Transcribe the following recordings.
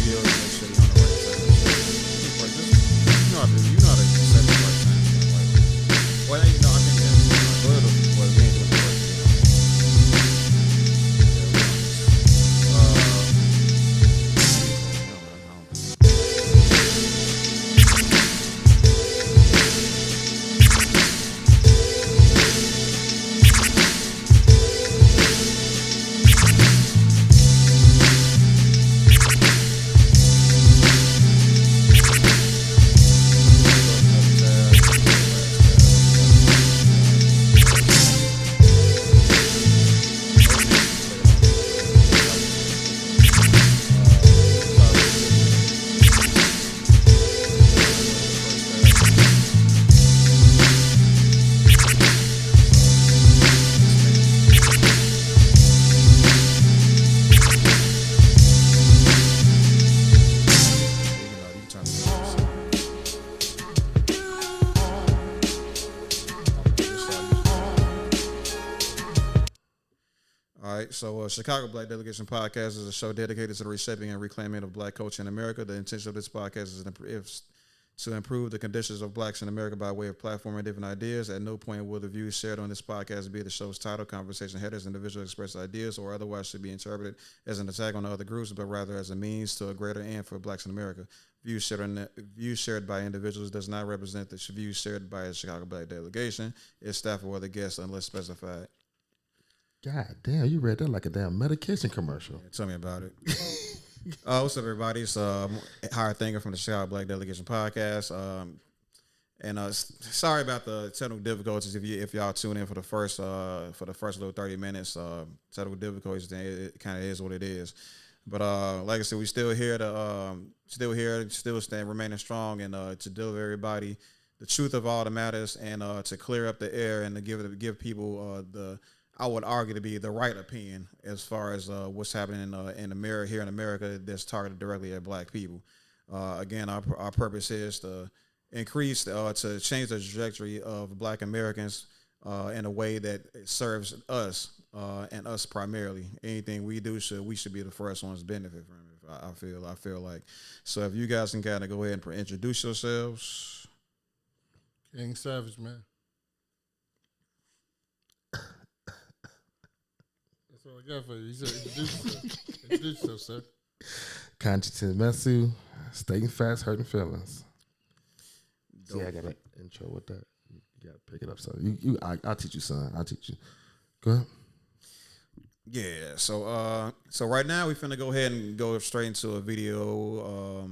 You always make sure you're on the right time. You know how to set the right time. Well, you know, I think that's good. Well, we ain't doing the work. So, Chicago Black Delegation Podcast is a show dedicated to the reshaping and reclaiming of black culture in America. The intention of this podcast is to improve the conditions of blacks in America by way of platforming different ideas. At no point will the views shared on this podcast be the show's title, conversation headers, individual express ideas, or otherwise should be interpreted as an attack on other groups, but rather as a means to a greater end for blacks in America. Views shared by individuals does not represent the views shared by the Chicago Black Delegation, its staff, or other guests unless specified. God damn, you read that like a damn medication commercial. Yeah, tell me about it. What's up, everybody? It's Howard Thinker from the Chicago Black Delegation Podcast. Sorry about the technical difficulties. If y'all tune in for the first little 30 minutes, technical difficulties, then it kind of is what it is. But like I said, we still here to remaining strong and to deliver everybody the truth of all the matters and to clear up the air and to give people I would argue to be the right opinion as far as what's happening in America, here in America, that's targeted directly at black people. Again, our purpose is to increase, to change the trajectory of black Americans in a way that serves us and us primarily. Anything we do, we should be the first ones to benefit from it. I feel like. So if you guys can kind of go ahead and introduce yourselves. King Savage, man. That's all I got for you. He said, introduce yourself, sir. Conscience Mesu, stating facts, hurting feelings. See, I got an intro with that. You got to pick it up, son. I'll teach you, son. I'll teach you. Go ahead. Yeah, so right now we finna go ahead and go straight into a video.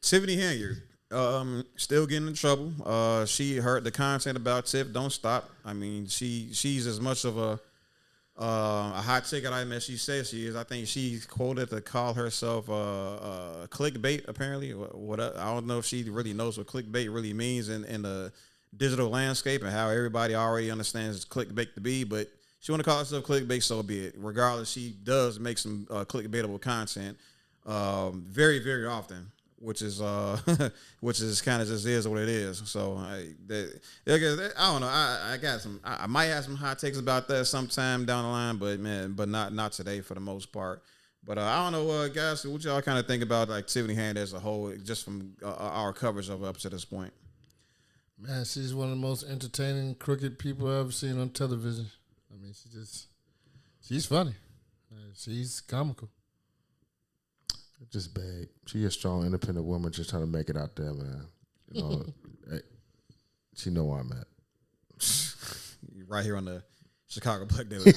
Tiffany Henyard, still getting in trouble. She heard the content about Tiff. Don't stop. I mean, she's as much of a hot ticket item as she says she is. I think she's quoted to call herself clickbait. Apparently, I don't know if she really knows what clickbait really means in the digital landscape and how everybody already understands clickbait to be, but. She want to call herself clickbait, so be it. Regardless, she does make some clickbaitable content very, very often, which is kind of just is what it is. So I don't know. I might have some hot takes about that sometime down the line, but not today for the most part. But I don't know, guys. What y'all kind of think about like Tiffany Henyard as a whole, just from our coverage of her up to this point? Man, she's one of the most entertaining, crooked people I've ever seen on television. I mean, she's funny. She's comical. Just bad. She a strong, independent woman just trying to make it out there, man. You know, she know where I'm at. Right here on the Chicago Black Daily.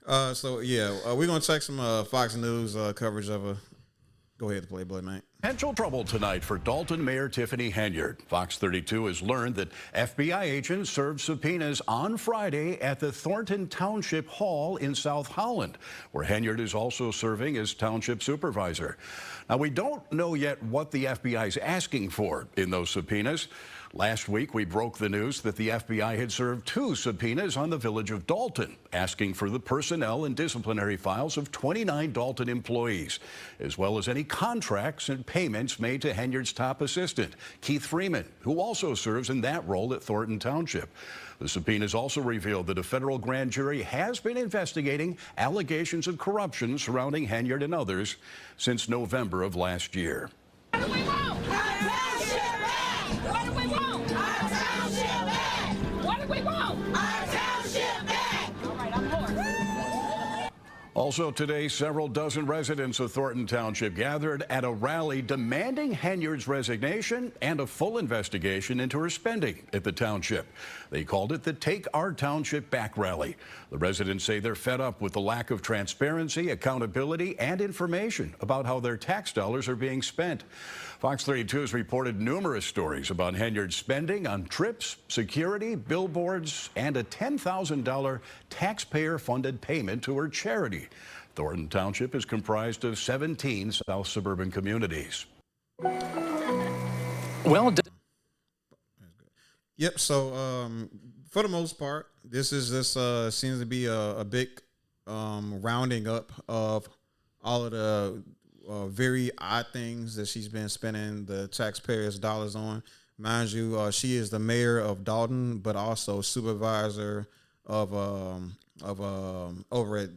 We're going to check some Fox News coverage of her. Go ahead, Playboy, man. Potential trouble tonight for Dalton Mayor Tiffany Henyard. Fox 32 has learned that FBI agents served subpoenas on Friday at the Thornton Township Hall in South Holland, where Henyard is also serving as township supervisor. Now, we don't know yet what the FBI is asking for in those subpoenas. Last week, we broke the news that the FBI had served 2 subpoenas on the village of Dalton, asking for the personnel and disciplinary files of 29 Dalton employees, as well as any contracts and payments made to Henyard's top assistant, Keith Freeman, who also serves in that role at Thornton Township. The subpoenas also revealed that a federal grand jury has been investigating allegations of corruption surrounding Henyard and others since November of last year. What do we want? Our township back! What do we want? Our township back! What do we want? Our township back! All right, I'm for it. Also today, several dozen residents of Thornton Township gathered at a rally demanding Henyard's resignation and a full investigation into her spending at the township. They called it the Take Our Township Back rally. The residents say they're fed up with the lack of transparency, accountability, and information about how their tax dollars are being spent. Fox 32 has reported numerous stories about Henyard's spending on trips, security, billboards, and a $10,000 taxpayer-funded payment to her charity. Thornton Township is comprised of 17 South suburban communities. Well, Yep. So for the most part, this seems to be a big rounding up of all of the very odd things that she's been spending the taxpayers' dollars on. Mind you, she is the mayor of Dalton, but also supervisor of over at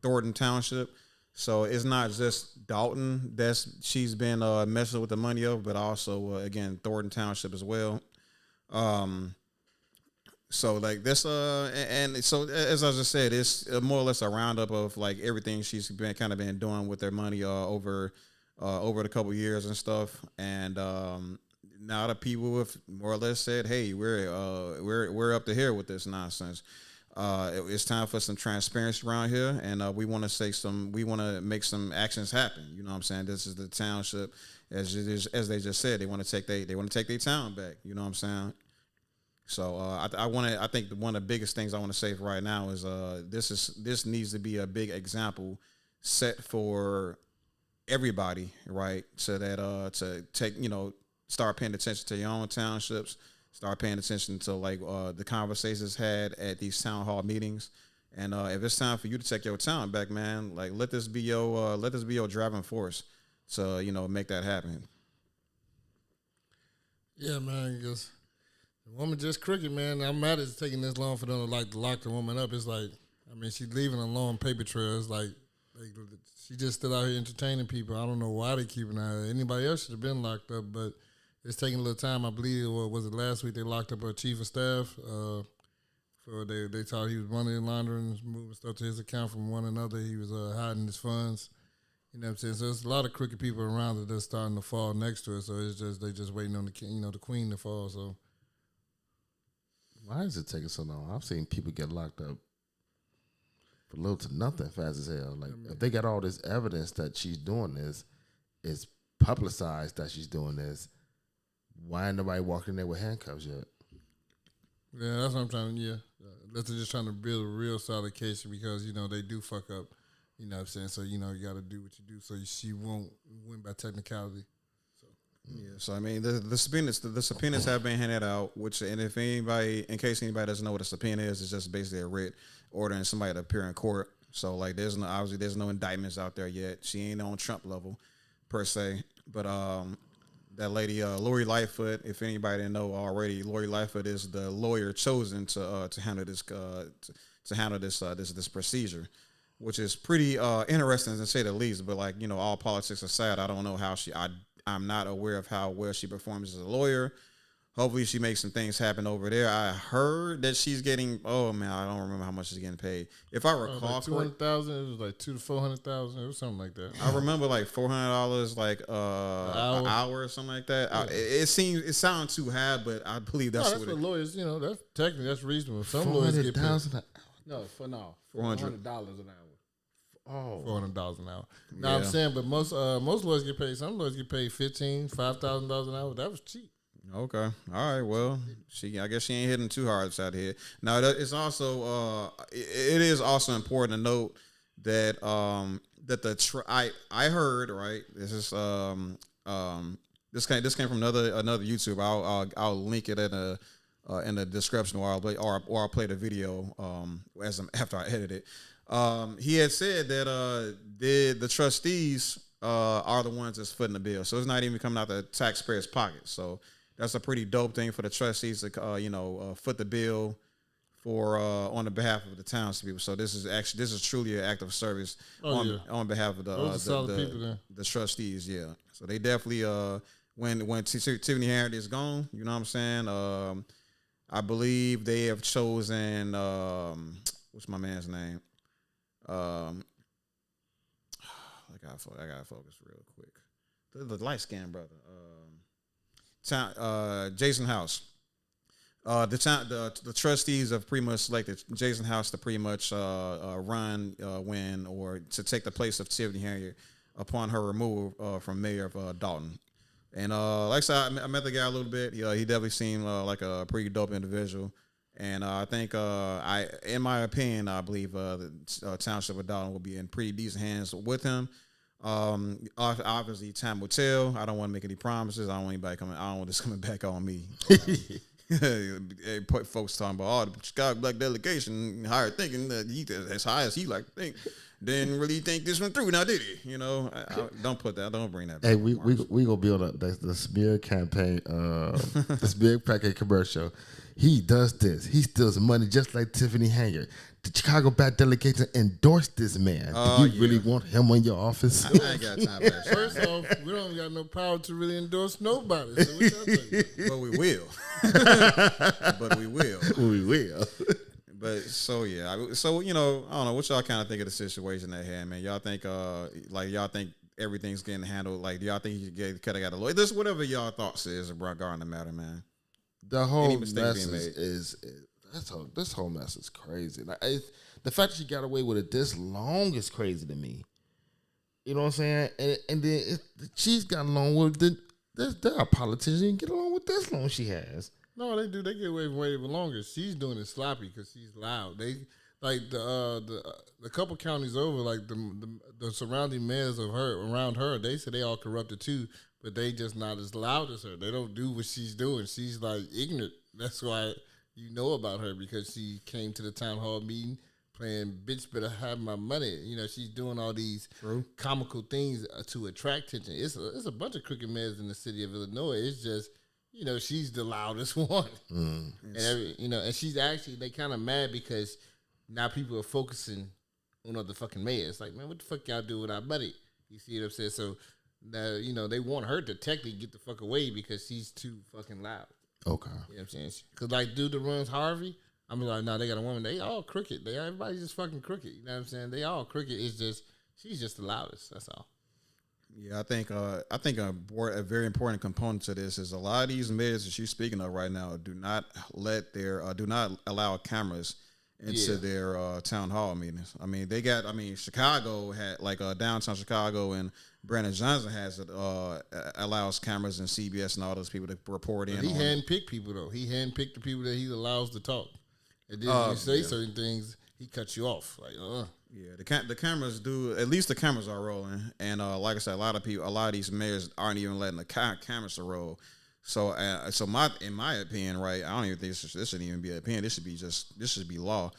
Thornton Township. So it's not just Dalton she's been messing with the money of, but also again Thornton Township as well. So like this, and so as I just said, it's more or less a roundup of like everything she's been doing with their money over the couple years and stuff. And now the people have more or less said, "Hey, we're up to here with this nonsense. It's time for some transparency around here, and we want to make some actions happen." You know what I'm saying? This is the township, as they just said, they want to take their town back. You know what I'm saying? So I think one of the biggest things I want to say for right now is this needs to be a big example set for everybody, right? So that to take, start paying attention to your own townships, start paying attention to like the conversations had at these town hall meetings, and if it's time for you to take your town back, man, like let this be your driving force to make that happen. Yeah, man, because the woman just crooked, man. I'm mad it's taking this long for them to lock the woman up. It's like, I mean, she's leaving a long paper trail. It's like she just stood out here entertaining people. I don't know why they keeping her. Anybody else should have been locked up, but it's taking a little time. I believe, or was it last week, they locked up her chief of staff. For they thought he was money laundering, moving stuff to his account from one another. He was hiding his funds. You know what I'm saying? So there's a lot of crooked people around that are starting to fall next to her. So it's just they just waiting on the queen to fall. So. Why is it taking so long? I've seen people get locked up for little to nothing fast as hell. Like, if they got all this evidence that she's doing this, it's publicized that she's doing this, why ain't nobody walking there with handcuffs yet? Yeah, that's what I'm trying to, they're just trying to build a real solid case because, they do fuck up, you know what I'm saying? So, you got to do what you do so she won't win by technicality. Yeah, so I mean, the subpoenas have been handed out. In case anybody doesn't know what a subpoena is, it's just basically a writ ordering somebody to appear in court. So like, there's no indictments out there yet. She ain't on Trump level, per se. But that lady Lori Lightfoot, if anybody didn't know already, Lori Lightfoot is the lawyer chosen to handle this procedure, which is pretty interesting to say the least. But like, all politics aside, I don't know how I'm not aware of how well she performs as a lawyer. Hopefully she makes some things happen over there. I heard that she's getting, I don't remember how much she's getting paid. If I recall, like $200,000. It was like $200,000 to $400,000. It was something like that. I remember like $400 like an hour or something like that. Yeah. It sounds too high, but I believe that's what lawyers. That's technically that's reasonable. Some lawyers get paid. $400 an hour. Oh, $400 an hour. No, yeah. I'm saying, but most lawyers get paid. Some lawyers get paid $5,000 an hour. That was cheap. Okay, all right. Well, I guess she ain't hitting too hard out here. Now, it's also it is also important to note that I heard, right. This is this came from another YouTuber. I'll link it in the description, or I'll play the video after I edit it. He had said that the trustees are the ones that's footing the bill. So it's not even coming out the taxpayers' pocket. So that's a pretty dope thing for the trustees to foot the bill for on the behalf of the townspeople. So this is truly an act of service on behalf of the trustees. Yeah. So they definitely when Tiffany Henyard is gone, you know what I'm saying? I believe they have chosen what's my man's name? I gotta focus real quick. The light skinned brother, Jason House. The trustees have pretty much selected Jason House to pretty much run, win, or to take the place of Tiffany Henyard upon her removal from mayor of Dalton. And like I said, I met the guy a little bit. He definitely seemed like a pretty dope individual. And I think, in my opinion, I believe the township of Dalton will be in pretty decent hands with him. Obviously, time will tell. I don't want to make any promises. I don't want anybody coming. I don't want this coming back on me. Folks talking about the Chicago Black delegation higher thinking that he as high as he like to think. Didn't really think this one through. Now did he? I don't put that. Don't bring that back. Hey, we gonna be on the smear campaign, the smear packet commercial. He does this. He steals money just like Tiffany Henyard. The Chicago Black delegation endorsed this man. Do you really want him in your office? I ain't got time for that shit. First off, we don't got no power to really endorse nobody. So what y'all think? But we will. We will. But so yeah, I don't know what y'all kind of think of the situation at hand, man. Y'all think everything's getting handled? Like, do y'all think you could have got a lawyer? This whatever y'all thoughts is regarding the matter, man. The whole mess is this whole mess is crazy. Like, the fact that she got away with it this long is crazy to me. You know what I'm saying? And then she's got along with there are politicians who get along with this long she has. No, they do. They get away way longer. She's doing it sloppy because she's loud. They like the couple counties over, like the surrounding mayors of her around her. They say they all corrupted too, but they just not as loud as her. They don't do what she's doing. She's like ignorant. That's why you know about her, because she came to the town hall meeting playing "Bitch Better Have My Money." She's doing all these comical things to attract attention. It's a bunch of crooked mayors in the city of Illinois. It's just. She's the loudest one. And and she's actually, they kind of mad because now people are focusing on other fucking mayors. Like, man, what the fuck y'all do with our buddy? You see what I'm saying? So, now, they want her to technically get the fuck away because she's too fucking loud. Okay. You know what I'm saying? Because, like, dude that runs Harvey, I'm like, no, they got a woman. They all crooked. Everybody's just fucking crooked. You know what I'm saying? They all crooked. It's just, she's just the loudest. That's all. Yeah, I think a very important component to this is a lot of these mayors that she's speaking of right now do not allow cameras into their town hall meetings. I mean, Chicago had downtown Chicago, and Brandon Johnson has it allows cameras and CBS and all those people to report in. He handpicked people though. He handpicked the people that he allows to talk. And then if you say certain things, he cuts you off. Like, Yeah, the cameras do. At least the cameras are rolling, and like I said, a lot of these mayors aren't even letting the cameras to roll. So, in my opinion, right, I don't even think this shouldn't even be an opinion. This should be law.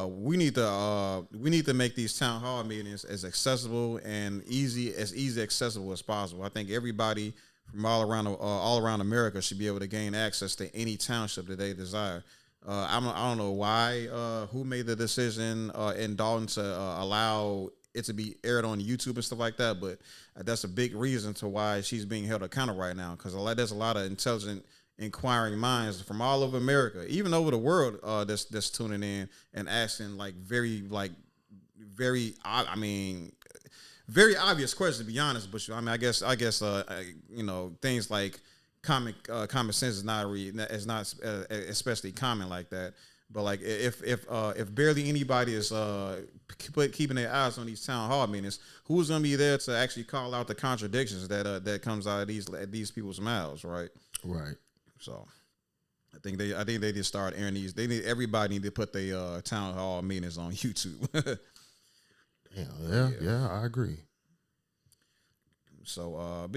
We need to make these town hall meetings as accessible and easy accessible as possible. I think everybody from all around America should be able to gain access to any township that they desire. I don't know why who made the decision in Dalton to allow it to be aired on YouTube and stuff like that, but that's a big reason to why she's being held accountable right now, because there's a lot of intelligent, inquiring minds from all over America, even over the world, that's tuning in and asking very obvious questions, to be honest. But I guess things like common sense is not especially common like that. But like if barely anybody is keeping their eyes on these town hall meetings, who's gonna be there to actually call out the contradictions that comes out of these people's mouths, right? Right. So I think they just start airing these. Everybody need to put their town hall meetings on YouTube. Yeah, I agree. So,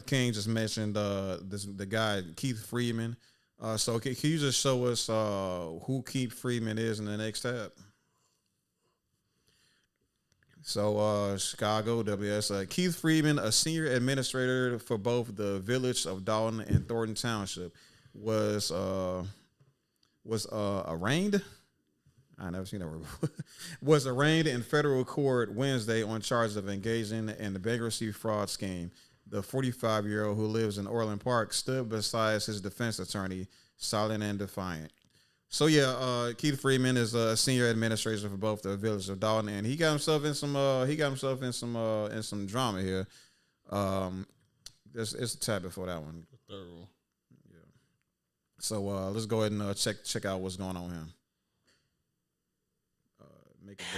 King just mentioned the guy Keith Freeman. So, can you just show us who Keith Freeman is in the next tab? So, Chicago, WS. Keith Freeman, a senior administrator for both the village of Dalton and Thornton Township, was arraigned. I never seen that word before. Was arraigned in federal court Wednesday on charges of engaging in the bankruptcy fraud scheme. The 45-year-old who lives in Orland Park stood beside his defense attorney, silent and defiant. So yeah, Keith Freeman is a senior administrator for both the village of Dalton, and he got himself in some drama here. It's a tad before that one. Yeah. So let's go ahead and check out what's going on here.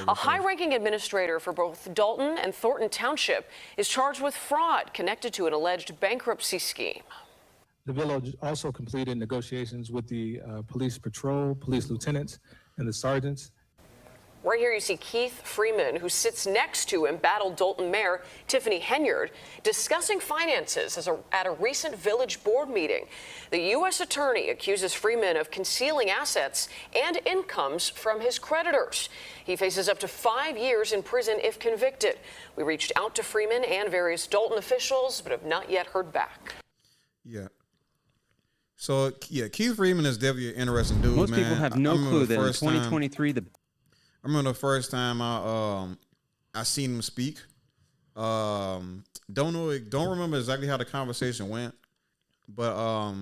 A high-ranking administrator for both Dalton and Thornton Township is charged with fraud connected to an alleged bankruptcy scheme. The village also completed negotiations with the police patrol, police lieutenants, and the sergeants. Right here you see Keith Freeman, who sits next to embattled Dalton Mayor Tiffany Henyard, discussing finances at a recent village board meeting. The U.S. attorney accuses Freeman of concealing assets and incomes from his creditors. He faces up to 5 years in prison if convicted. We reached out to Freeman and various Dalton officials, but have not yet heard back. Yeah. So, yeah, Keith Freeman is definitely an interesting dude, Most man. people have no clue that in 2023, I remember the first time I seen him speak. Don't remember exactly how the conversation went, but I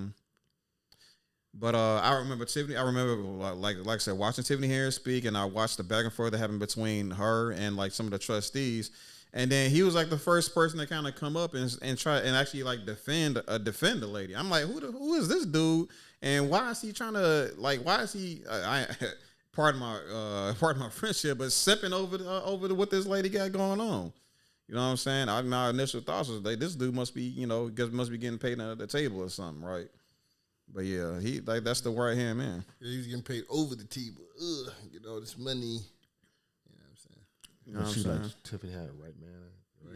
remember Tiffany. I remember like I said, watching Tiffany Henyard speak, and I watched the back and forth that happened between her and like some of the trustees. And then he was like the first person to kind of come up and try and actually like defend the lady. I'm like, who is this dude? And why is he trying to why is he? Pardon my friendship, but stepping over what this lady got going on. You know what I'm saying? My initial thoughts was this dude must be getting paid at the table or something, right? But yeah, he that's the right hand man. Yeah, he's getting paid over the table. This money. You know what I'm saying? Like Tiffany had right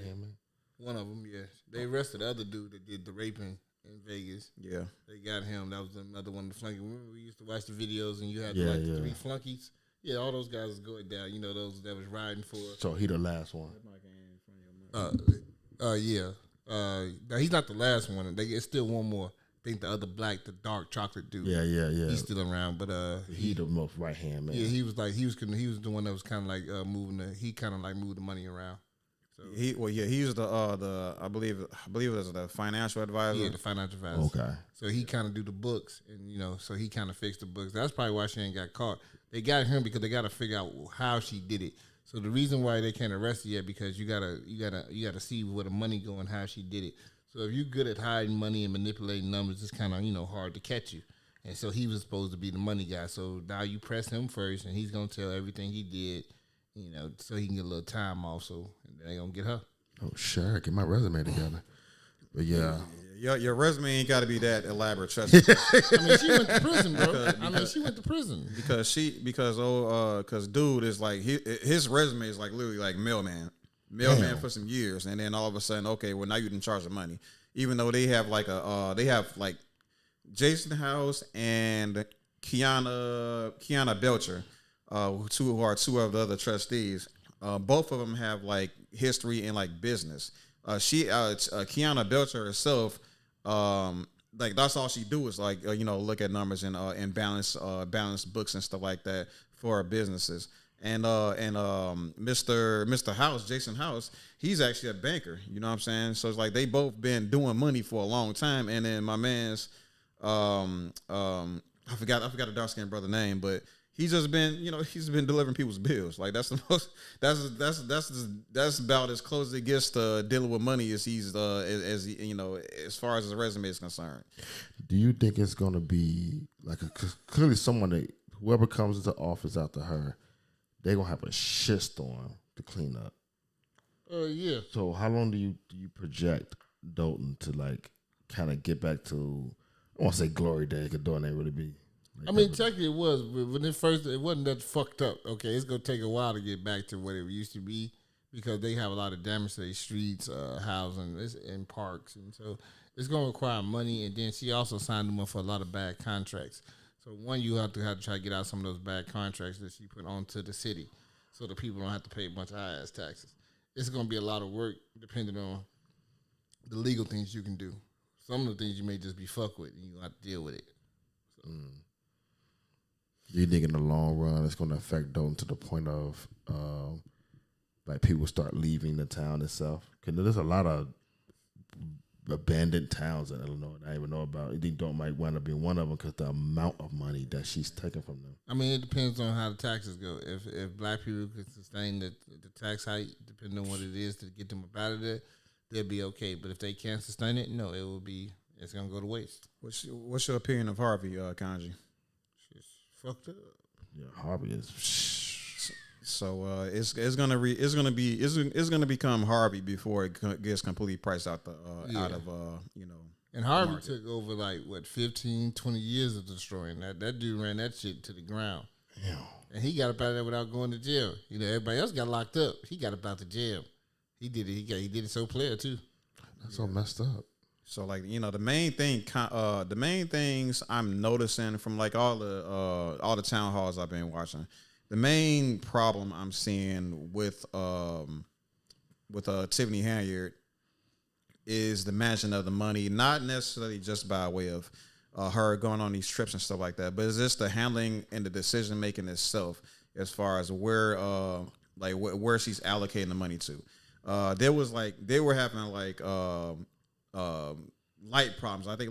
hand man. One of them, yeah. They arrested the other dude that did the raping in Vegas. Yeah, they got him. That was another one of the flunkies. Remember we used to watch the videos and you had the 3 flunkies. Yeah, all those guys was going down. You know, those that was riding for. So he the last one. Yeah. Now he's not the last one. It's still one more. I think the other black, the dark chocolate dude. Yeah. He's still around, but he the most right hand man. Yeah, he was the one that was kind of like moved the money around. So he was the I believe it was the financial advisor. Yeah, the financial advisor. Okay. So he kind of do the books, and so he kind of fixed the books. That's probably why she ain't got caught. They got him because they got to figure out how she did it. So the reason why they can't arrest her yet because you gotta see where the money go and how she did it. So if you're good at hiding money and manipulating numbers, it's kind of hard to catch you. And so he was supposed to be the money guy. So now you press him first, and he's gonna tell everything he did, so he can get a little time also, and then they gonna get her. Oh, sure, get my resume together. But yeah. Your resume ain't got to be that elaborate. Trust me. I mean, she went to prison, bro. She went to prison because dude is like his resume is like literally like mailman for some years, and then all of a sudden, okay, well now you're in charge of money. Even though they have like Jason House and Kiana Belcher, who are two of the other trustees. Both of them have like history in like business. Kiana Belcher herself, like that's all she do is like look at numbers and balance books and stuff like that for our businesses. And Mr. House, Jason House, he's actually a banker. You know what I'm saying? So it's like they both been doing money for a long time. And then my man's I forgot the dark skinned brother name, but he's just been, he's been delivering people's bills. Like that's the most. That's about as close as it gets to dealing with money as he's as far as his resume is concerned. Do you think it's gonna be like clearly someone that whoever comes into office after her, they're gonna have a shitstorm to clean up? Yeah. So how long do you project Dalton to like kind of get back to? I want to say glory days, because Dalton ain't really be. I mean, technically it was, but when it wasn't that fucked up. Okay, it's gonna take a while to get back to what it used to be because they have a lot of damage to their streets, housing, and parks, and so it's gonna require money. And then she also signed them up for a lot of bad contracts. So one, you have to try to get out some of those bad contracts that she put onto the city, so the people don't have to pay a bunch of high ass taxes. it's going to be a lot of work depending on the legal things you can do. Some of the things you may just be fucked with, and you have to deal with it. So. Do you think in the long run it's going to affect Dalton to the point of like people start leaving the town itself? Because there's a lot of abandoned towns in Illinois that I even know about. You think Dalton might wind up being one of them because the amount of money that she's taking from them? I mean, it depends on how the taxes go. If black people can sustain the tax hike, depending on what it is to get them up out of there, they'll be okay. But if they can't sustain it, no, it's gonna go to waste. What's your opinion of Harvey, Kanji? It's fucked up. Yeah, Harvey is. So it's gonna become Harvey before it gets completely priced out out of And Harvey took over 15, 20 years of destroying that. That dude ran that shit to the ground. Yeah. And he got up out of there without going to jail. Everybody else got locked up. He got up out the jail. He did it. He did it so clear too. That's all messed up. So the main things I'm noticing from all the town halls I've been watching, the main problem I'm seeing with Tiffany Henyard is the management of the money, not necessarily just by way of her going on these trips and stuff like that, but it's just the handling and the decision making itself as far as where she's allocating the money to. They were having light problems. I think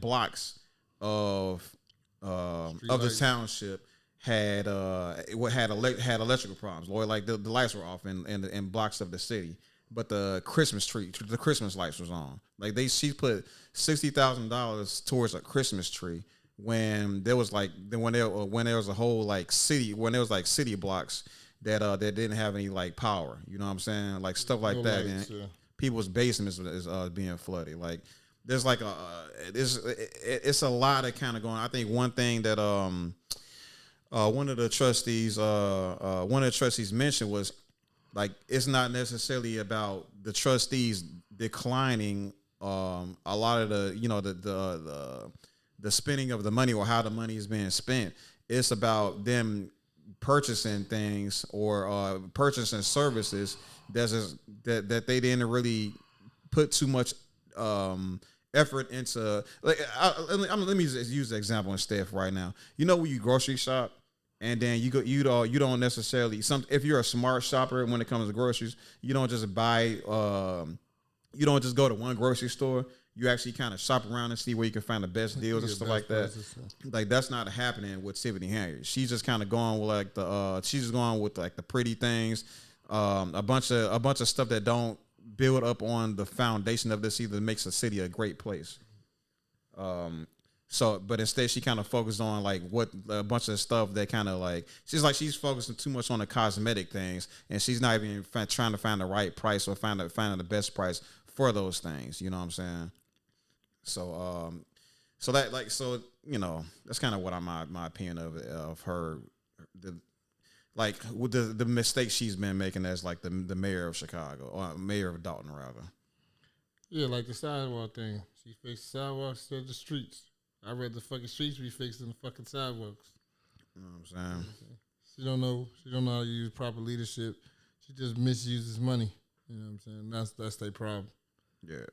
blocks of the township had electrical problems. Or the lights were off in blocks of the city, but the Christmas lights was on. She put $60,000 towards a Christmas tree when there was a whole city blocks that didn't have any power. You know what I'm saying? Stuff like that. Lights, and people's basements is being flooded. There's it's a lot of kind of going. I think one thing that one of the trustees mentioned was it's not necessarily about the trustees declining a lot of the spending of the money or how the money is being spent. It's about them purchasing things or purchasing services that they didn't really put too much effort into. Let me just use the example instead right now. When you grocery shop and then you don't necessarily if you're a smart shopper when it comes to groceries, you don't just buy you don't just go to one grocery store. You actually kind of shop around and see where you can find the best deals and stuff like that. That's not happening with Tiffany Henyard. She's just kind of going with the pretty things, a bunch of stuff that don't build up on the foundation of this either makes a city a great place. But instead she kind of focused on what a bunch of stuff that kind of she's focusing too much on the cosmetic things, and she's not even trying to find the right price or finding the best price for those things. You know what I'm saying? So that's kind of what my opinion of her, the mistakes she's been making as the mayor of Chicago or mayor of Dalton rather. Yeah, the sidewalk thing. She fixed the sidewalks instead of the streets. I'd rather the fucking streets be fixing the fucking sidewalks. You know what I'm saying? She don't know how to use proper leadership. She just misuses money. You know what I'm saying? That's their problem. Yeah.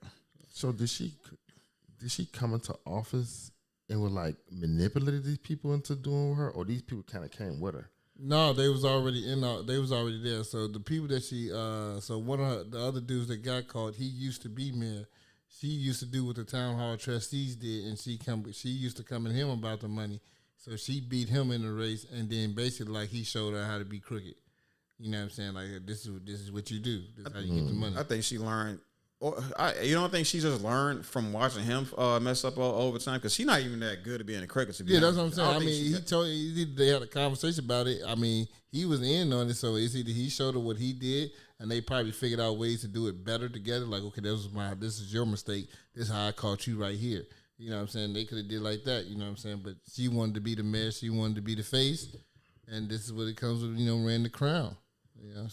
So did she come into office and would manipulate these people into doing with her, or these people kind of came with her? No, they was already they was already there. So the people that so one of the other dudes that got caught, he used to be mayor. She used to do what the town hall trustees did, and she used to come at him about the money. So she beat him in the race, and then basically he showed her how to be crooked. You know what I'm saying? This is what you do. This is how you get the money. I think she learned. You don't think she just learned from watching him mess up over time? Because she's not even that good at being a cricket. Yeah, that's what I'm saying. I mean, they had a conversation about it. I mean, he was in on it, so it's either he showed her what he did, and they probably figured out ways to do it better together. Okay, this is your mistake. This is how I caught you right here. You know what I'm saying? They could have did like that. You know what I'm saying? But she wanted to be the mayor. She wanted to be the face, and this is what it comes with. Ran the crown. We at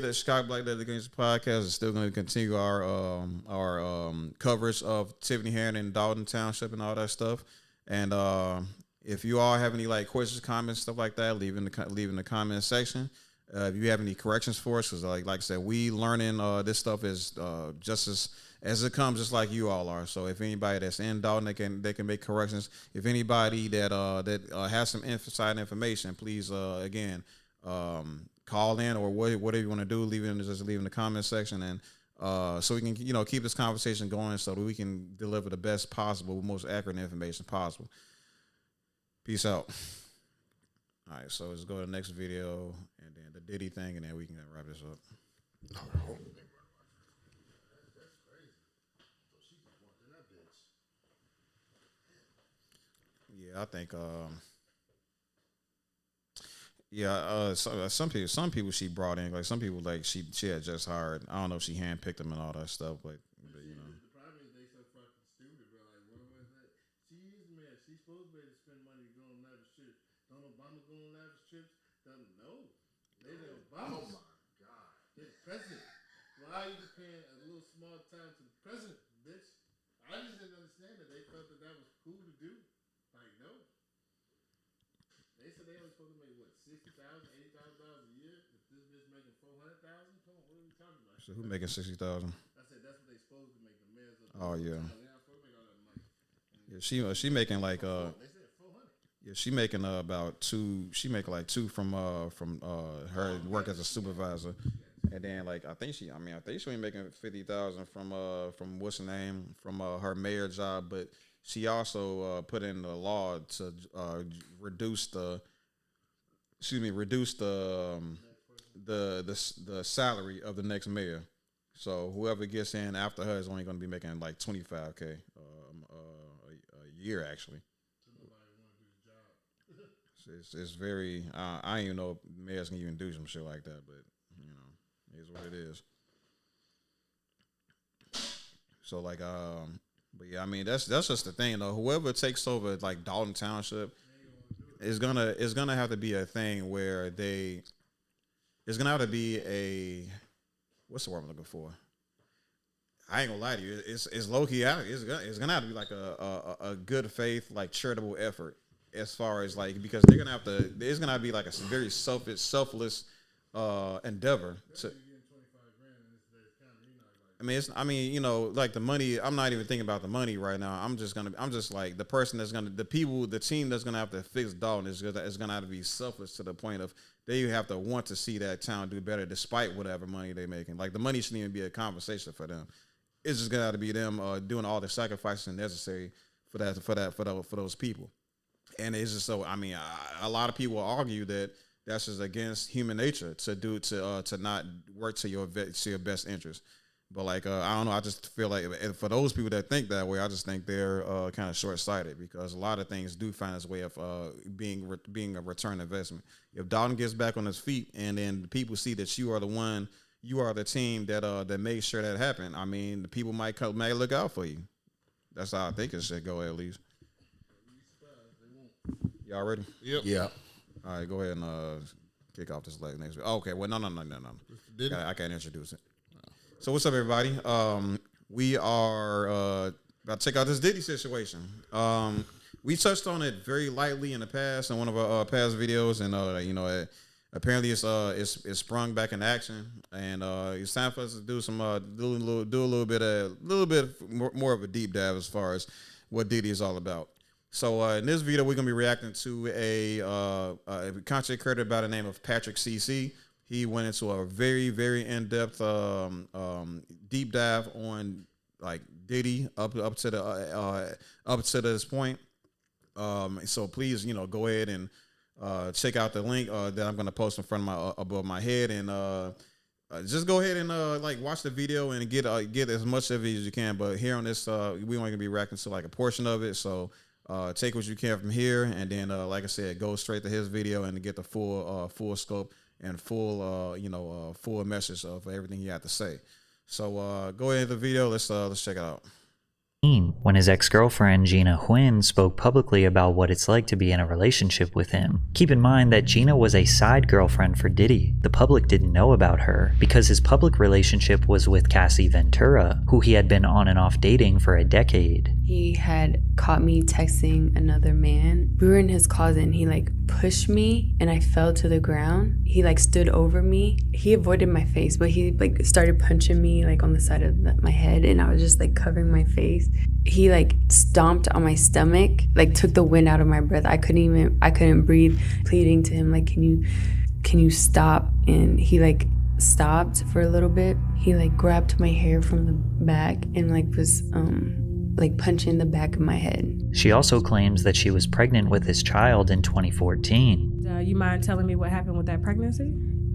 the Chicago Black Leather Against podcast is still going to continue our coverage of Tiffany Henyard and Dalton Township and all that stuff. And If you all have any like questions, comments, stuff like that, leave in the comment section. If you have any corrections for us, because like I said, we learning this stuff is just as it comes, just like you all are. So if anybody that's in Dalton, they can make corrections. If anybody that has some inside information, please again call in or whatever you want to do, leave in the comment section, and so we can keep this conversation going so that we can deliver the best possible, most accurate information possible. Peace out. All right, so let's go to the next video and then the Diddy thing, and then we can wrap this up. Yeah, I think. Some people she brought in, like some people like she had just hired. I don't know if she handpicked them and all that stuff, but you know. The problem is they so fucking stupid, bro. Like, what was that? She is the man. She's supposed to be able to spend money to go on lavish trips. Don't Obama go on lavish trips? No. They the Obama. Oh my God. They're the president. Why are you paying a little small time to the president, bitch? I just didn't understand that. They felt that was cool to do. Like, no. They said they only supposed to make what, $60,000, $80,000 a year. If this bitch making $400,000, come on, what are we talking about? So who making 60,000? I said that's what they supposed to make. The mayors. Oh yeah. They're not supposed to make all that money. Yeah, she making like They said 400. yeah, she making about two. She making like two from her work as a supervisor, and then like I think she only making 50,000 from what's her name from her mayor job, but she also put in the law to reduce the salary of the next mayor. So whoever gets in after her is only going to be making like $25,000 a year actually. It's very. I don't even know if mayors can even do some shit like that, but it is what it is. So like, but yeah, I mean that's just the thing though. Whoever takes over like Dalton Township is gonna have to be a thing where it's gonna have to be a what's the word I'm looking for? I ain't gonna lie to you. It's low key out. It's gonna have to be like a good faith like charitable effort. As far as like, because there's gonna have to be like a very selfless endeavor to. Like the money. I'm not even thinking about the money right now. I'm just like the person the team that's gonna have to fix Dalton is gonna have to be selfless to the point of they have to want to see that town do better despite whatever money they're making. Like the money shouldn't even be a conversation for them. It's just gonna have to be them doing all the sacrifices necessary for those people. And it's just so. I mean, a lot of people argue that that's just against human nature to not work to your best interest. But like, I don't know. I just feel like for those people that think that way, I just think they're kind of short-sighted because a lot of things do find its way of being a return investment. If Dalton gets back on his feet, and then the people see that you are the team that made sure that happened. I mean, the people might look out for you. That's how I think it should go at least. Y'all ready? Yep. Yeah. All right, go ahead and kick off this next video. Okay, well, no. I can't introduce it. So what's up, everybody? We are about to check out this Diddy situation. We touched on it very lightly in the past in one of our past videos, and apparently it's sprung back in action, and it's time for us to do some do a little bit more of a deep dive as far as what Diddy is all about. So in this video, we're gonna be reacting to a content creator by the name of Patrick CC. He went into a very, very in-depth deep dive on like Diddy up to this point. So please, go ahead and check out the link that I'm gonna post in front of above my head, and just go ahead and watch the video and get as much of it as you can. But here on this, we only gonna be reacting to like a portion of it. So take what you can from here, and then like I said, go straight to his video and get the full scope and full message of everything he had to say. So go ahead to the video. Let's check it out. When his ex-girlfriend Gina Huynh spoke publicly about what it's like to be in a relationship with him. Keep in mind that Gina was a side girlfriend for Diddy. The public didn't know about her because his public relationship was with Cassie Ventura, who he had been on and off dating for a decade. He had caught me texting another man. We were in his closet and he like pushed me and I fell to the ground. He like stood over me. He avoided my face, but he like started punching me like on the side of my head, and I was just like covering my face. He like stomped on my stomach, like took the wind out of my breath. I couldn't breathe, pleading to him like, can you stop? And he like stopped for a little bit. He like grabbed my hair from the back and like was like punching the back of my head. She also claims that she was pregnant with his child in 2014. You mind telling me what happened with that pregnancy?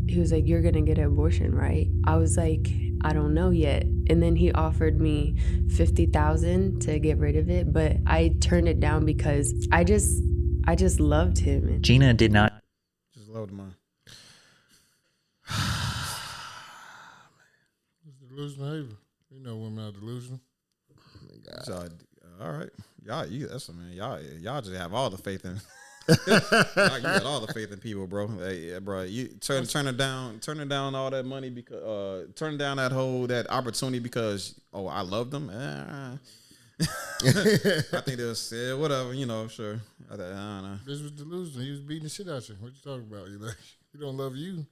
He was like, you're gonna get an abortion, right? I was like, I don't know yet. And then he offered me $50,000 to get rid of it, but I turned it down because I just loved him. Gina did not. Just loved him. It's delusional behavior. You know women are delusional. All right, y'all just have all the faith in. You got all the faith in people, bro. Hey, bro, you turn it down all that money because turn down that opportunity because I loved them. I think they'll say whatever, sure. I don't know. This was delusional. He was beating the shit out you. What you talking about? You like he don't love you.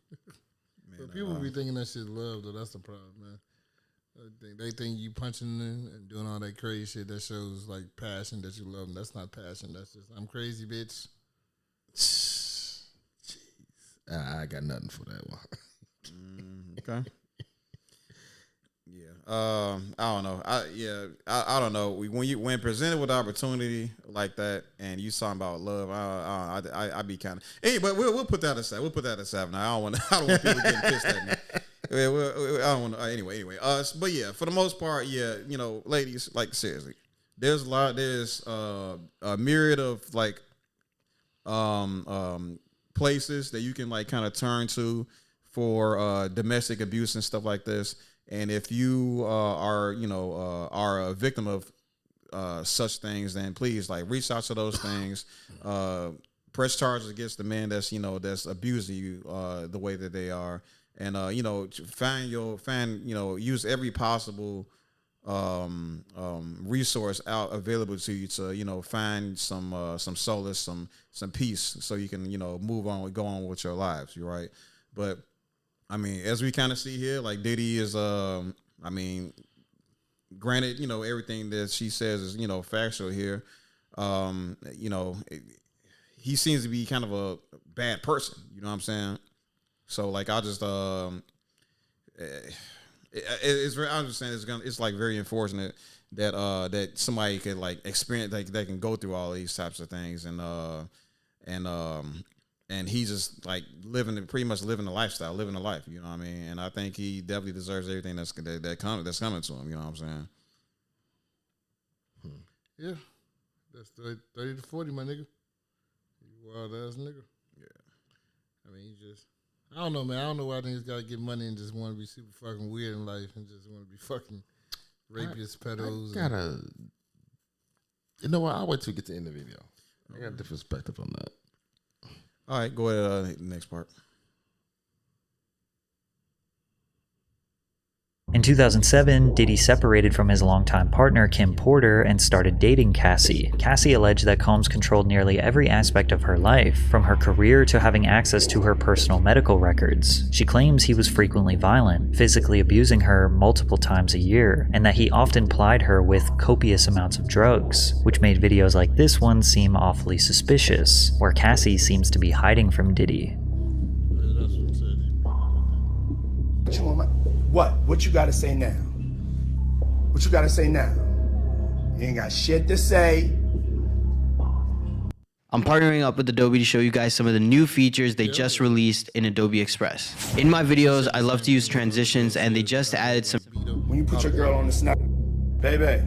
Man, people be thinking that shit love though. That's the problem, man. They think you punching and doing all that crazy shit that shows like passion that you love them. That's not passion. That's just I'm crazy, bitch. Jeez. I got nothing for that one. Okay. Yeah. I don't know. I don't know. When presented with opportunity like that, and you talking about love, I be kind of. Hey, but we'll put that aside. We'll put that aside now. I don't want people getting pissed at me. I don't want to. Anyway. But yeah, for the most part, yeah, ladies, like seriously, there's a myriad of like, places that you can like kind of turn to for domestic abuse and stuff like this. And if you are a victim of such things, then please like reach out to those things. Press charges against the man that's abusing you the way that they are. And use every possible resource available to you to find some solace, some peace, so you can move on, go on with your lives. You're right, but I mean, as we kind of see here, like Diddy is granted, everything that she says is factual here. He seems to be kind of a bad person. You know what I'm saying? So like I just it's very. I'm just saying it's like very unfortunate that that somebody could like experience like they can go through all these types of things and he's just like pretty much living the lifestyle, living the life. You know what I mean? And I think he definitely deserves everything that's coming to him. You know what I'm saying? Yeah, that's 30 to 40, my nigga. You wild ass nigga. Yeah. I mean, I don't know, man. I don't know why niggas gotta get money and just want to be super fucking weird in life and just want to be fucking rapists, pedos. You know what? I'll wait till we get to the end of the video. I got a different perspective on that. All right, go ahead. Next part. In 2007, Diddy separated from his longtime partner Kim Porter and started dating Cassie. Cassie alleged that Combs controlled nearly every aspect of her life, from her career to having access to her personal medical records. She claims he was frequently violent, physically abusing her multiple times a year, and that he often plied her with copious amounts of drugs, which made videos like this one seem awfully suspicious, where Cassie seems to be hiding from Diddy. What you gotta say now? What you gotta say now? You ain't got shit to say. I'm partnering up with Adobe to show you guys some of the new features they just released in Adobe Express. In my videos, I love to use transitions, and they just added some. When you put your girl on the snap, baby,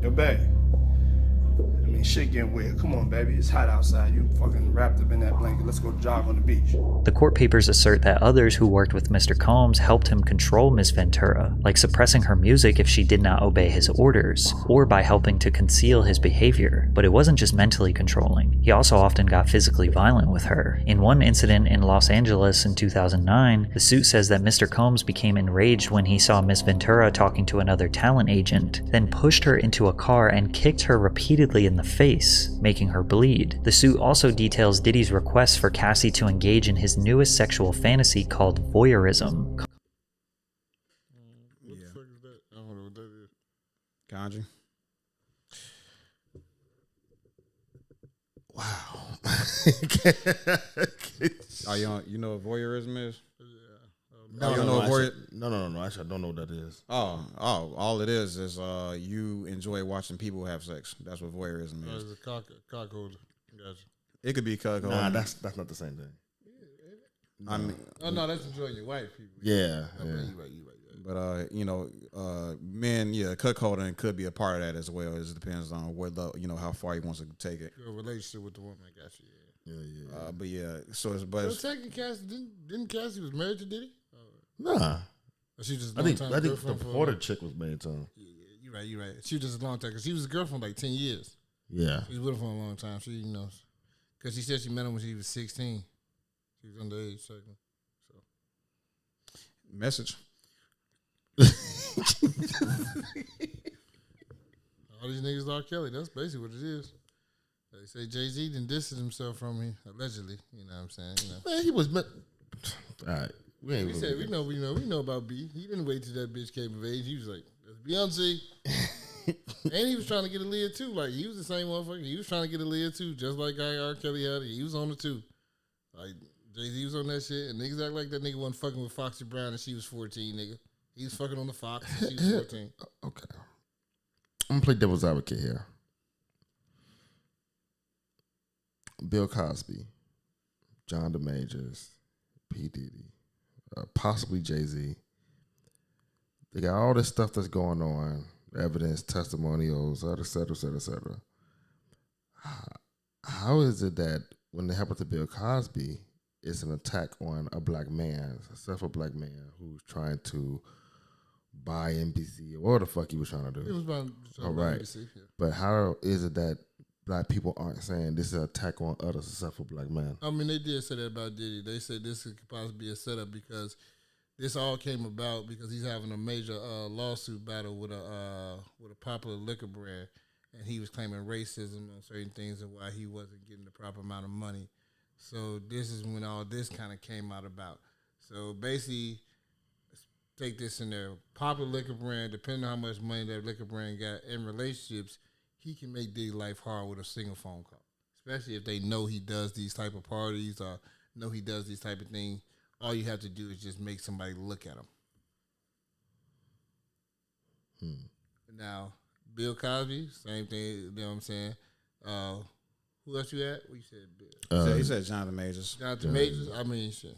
yo, babe. I mean, mean, shit getting weird. Come on, baby. It's hot outside. You fucking wrapped up in that blanket. Let's go jog on the beach. The court papers assert that others who worked with Mr. Combs helped him control Ms. Ventura, like suppressing her music if she did not obey his orders, or by helping to conceal his behavior. But it wasn't just mentally controlling. He also often got physically violent with her. In one incident in Los Angeles in 2009, the suit says that Mr. Combs became enraged when he saw Ms. Ventura talking to another talent agent, then pushed her into a car and kicked her repeatedly in the face, making her bleed. The suit also details Diddy's request for Cassie to engage in his newest sexual fantasy called voyeurism. What the fuck is that? I don't know what that is. Kanji. Wow. Oh, you know what voyeurism is? No, actually, I don't know what that is. All it is you enjoy watching people have sex. That's what voyeurism is. It's a cock holder. Gotcha. It could be cuckold. Nah, that's not the same thing. I mean, no, that's enjoying your wife. People. Yeah, You right. But men, cuckolding could be a part of that as well. It depends on what how far he wants to take it. Your relationship with the woman, I got you. Yeah. So technically, Cassie didn't Cassie was married to Diddy? Nah. She just I think the Porter chick was married to him. Yeah, you're right. She was just a long time because she was a girlfriend like 10 years. Yeah. She was with him for a long time. She, because she said she met him when she was 16. She was underage, second. So. Message. All these niggas R. Kelly. That's basically what it is. They say Jay-Z done distanced himself from me, allegedly. You know what I'm saying? Man, he was all right. We know about B. He didn't wait till that bitch came of age. He was like, that's Beyonce. And he was trying to get Aaliyah too. Like, he was the same motherfucker. He was trying to get Aaliyah too, just like R. Kelly had it. He was on it too. Like, Jay-Z was on that shit, and niggas act like that nigga wasn't fucking with Foxy Brown and she was 14, nigga. He was fucking on the Fox and she was 14. Okay. I'm gonna play devil's advocate here. Bill Cosby, John DeMajors, P. Diddy, possibly Jay-Z. They got all this stuff that's going on, evidence, testimonials, et cetera, et cetera, et cetera. How is it that when it happened to Bill Cosby, it's an attack on a black man, a successful black man who's trying to buy NBC or what the fuck he was trying to do? He was trying all to right. NBC, yeah. But how is it that black people aren't saying this is an attack on other successful black men? I mean, they did say that about Diddy. They said this could possibly be a setup because this all came about because he's having a major lawsuit battle with a popular liquor brand, and he was claiming racism on certain things and why he wasn't getting the proper amount of money. So this is when all this kind of came out about. So basically, take this in there. Popular liquor brand, depending on how much money that liquor brand got in relationships, he can make Diddy life hard with a single phone call. Especially if they know he does these type of parties or know he does these type of things. All you have to do is just make somebody look at him. Now, Bill Cosby, same thing, you know what I'm saying? Who else you at? What you said, Bill? He said Jonathan Majors. Jonathan Majors? I mean, shit.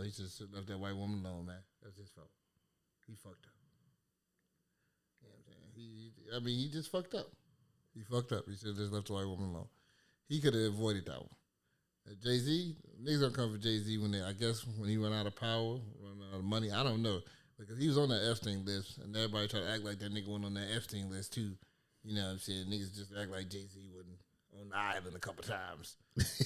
He just left that white woman alone, man. That's his fault. He fucked up. You know what I'm saying? He just fucked up. He fucked up. He should have just left the white woman alone. He could have avoided that one. Jay-Z, niggas don't come for Jay-Z when he run out of power, run out of money. I don't know. Because he was on that Epstein list, and everybody try to act like that nigga went on that Epstein list too. You know what I'm saying? Niggas just act like Jay-Z wasn't on the island a couple times.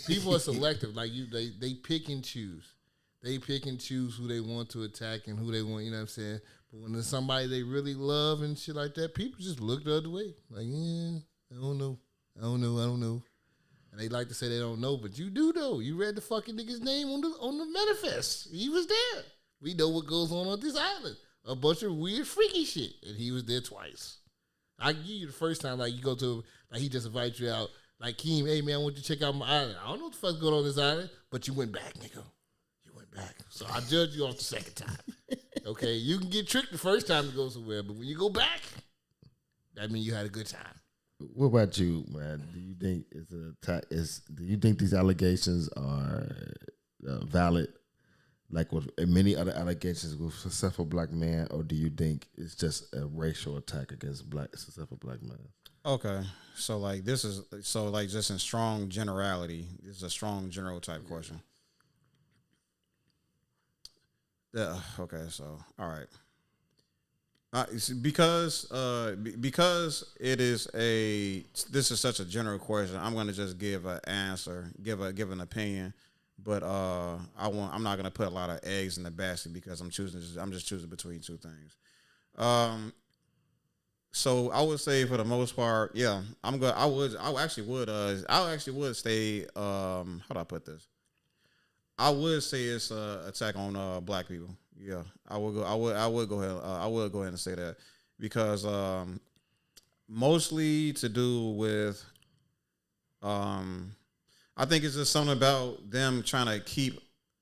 People are selective. Like they pick and choose. They pick and choose who they want to attack and who they want, you know what I'm saying? But when there's somebody they really love and shit like that, people just look the other way. Like, I don't know. And they like to say they don't know, but you do know. You read the fucking nigga's name on the manifest. He was there. We know what goes on this island. A bunch of weird, freaky shit. And he was there twice. I give you the first time, like, you go to, like, he just invites you out. Like, Keem, hey, man, I want you to check out my island. I don't know what the fuck's going on this island, but you went back, nigga. Back. So I judge you off the second time. Okay, you can get tricked the first time to go somewhere, but when you go back, that means you had a good time. What about you, man? Do you think it's an attack? Do you think these allegations are valid, like with many other allegations with successful black men, or do you think it's just a racial attack against successful black men? Okay. So like just in strong generality. This is a strong general type question. Yeah. Okay. So all right. Because this is such a general question, I'm gonna just give an answer, give an opinion, but I'm not gonna put a lot of eggs in the basket because I'm just choosing between two things. So I would say for the most part, yeah, I actually would say how do I put this? I would say it's an attack on black people. Yeah, I would go ahead and say that because mostly to do with I think it's just something about them trying to keep